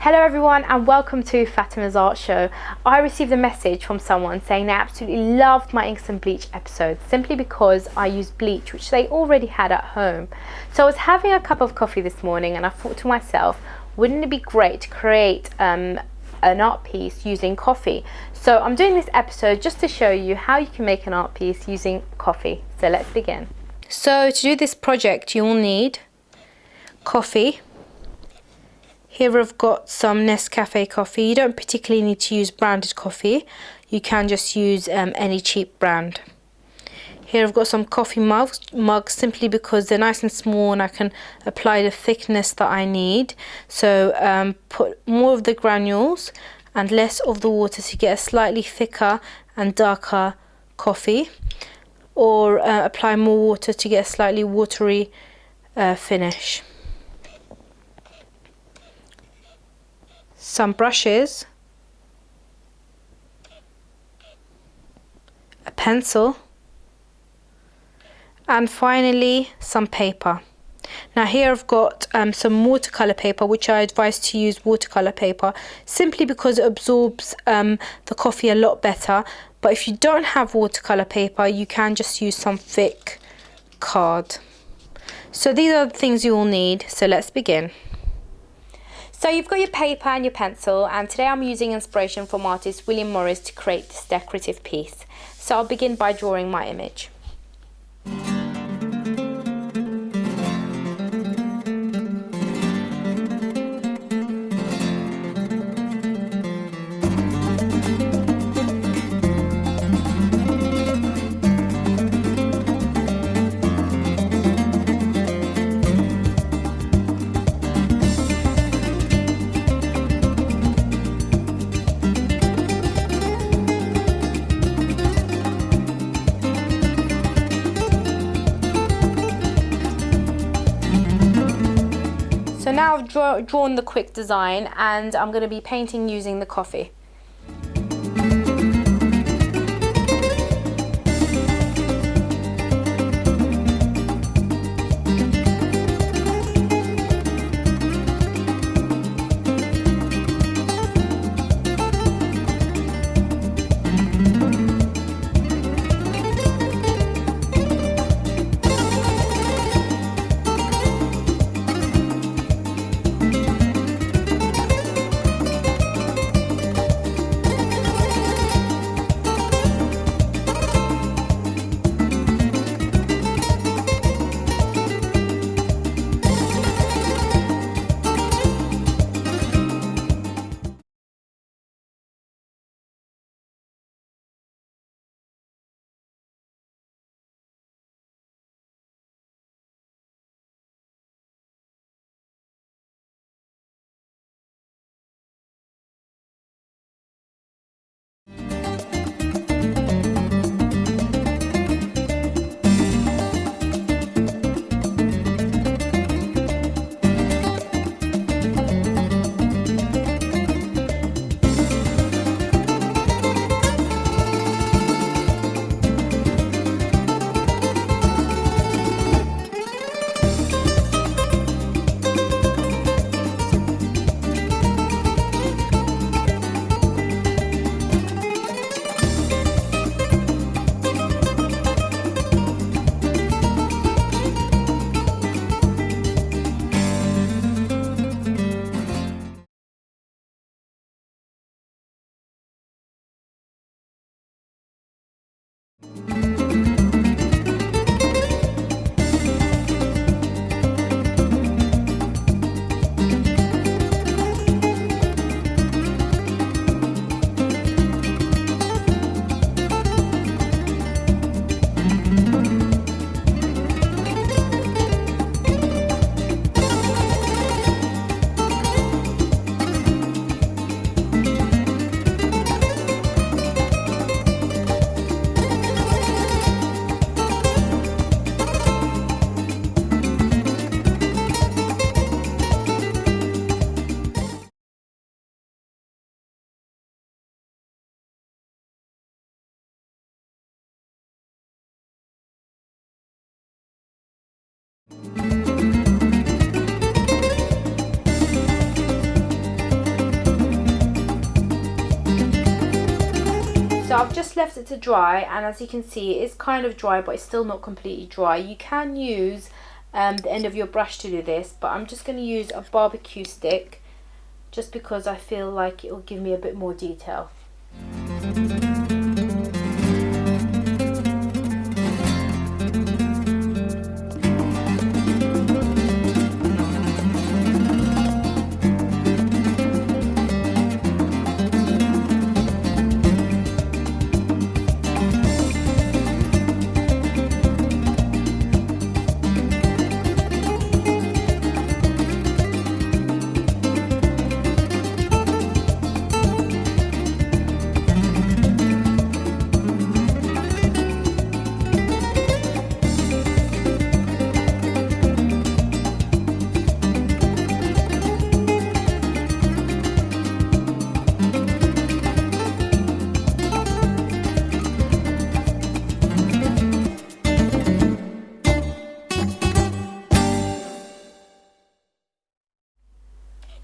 Hello everyone and welcome to Fatema's Art Show. I received a message from someone saying they absolutely loved my inks and bleach episode simply because I used bleach which they already had at home. So I was having a cup of coffee this morning and I thought to myself, wouldn't it be great to create an art piece using coffee? So I'm doing this episode just to show you how you can make an art piece using coffee. So let's begin. So to do this project you will need coffee. Here I've got some Nescafe coffee. You don't particularly need to use branded coffee. You can just use any cheap brand. Here I've got some coffee mugs simply because they're nice and small and I can apply the thickness that I need. So put more of the granules and less of the water to get a slightly thicker and darker coffee. Or apply more water to get a slightly watery finish. Some brushes, a pencil, and finally some paper. Now here I've got some watercolor paper, which I advise to use watercolor paper simply because it absorbs the coffee a lot better. But if you don't have watercolor paper, you can just use some thick card. So these are the things you will need. So let's begin. So you've got your paper and your pencil, and today I'm using inspiration from artist William Morris to create this decorative piece. So I'll begin by drawing my image. So now I've drawn the quick design and I'm going to be painting using the coffee. So I've just left it to dry, and as you can see, it's kind of dry, but it's still not completely dry. You can use the end of your brush to do this, but I'm just going to use a barbecue stick just because I feel like it will give me a bit more detail.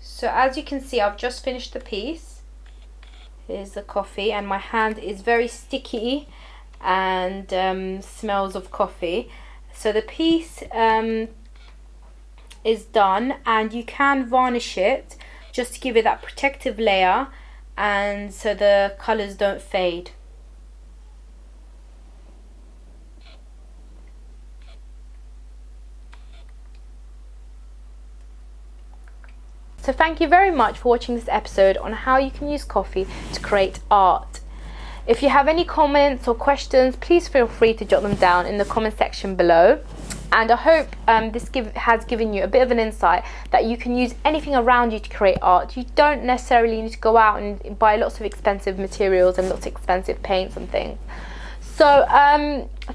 So as you can see, I've just finished the piece. Here's the coffee, and my hand is very sticky and smells of coffee. So the piece is done, and you can varnish it just to give it that protective layer, and so the colours don't fade. So thank you very much for watching this episode on how you can use coffee to create art. If you have any comments or questions, please feel free to jot them down in the comment section below. And I hope this has given you a bit of an insight that you can use anything around you to create art. You don't necessarily need to go out and buy lots of expensive materials and lots of expensive paints and things. So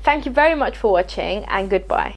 thank you very much for watching, and goodbye.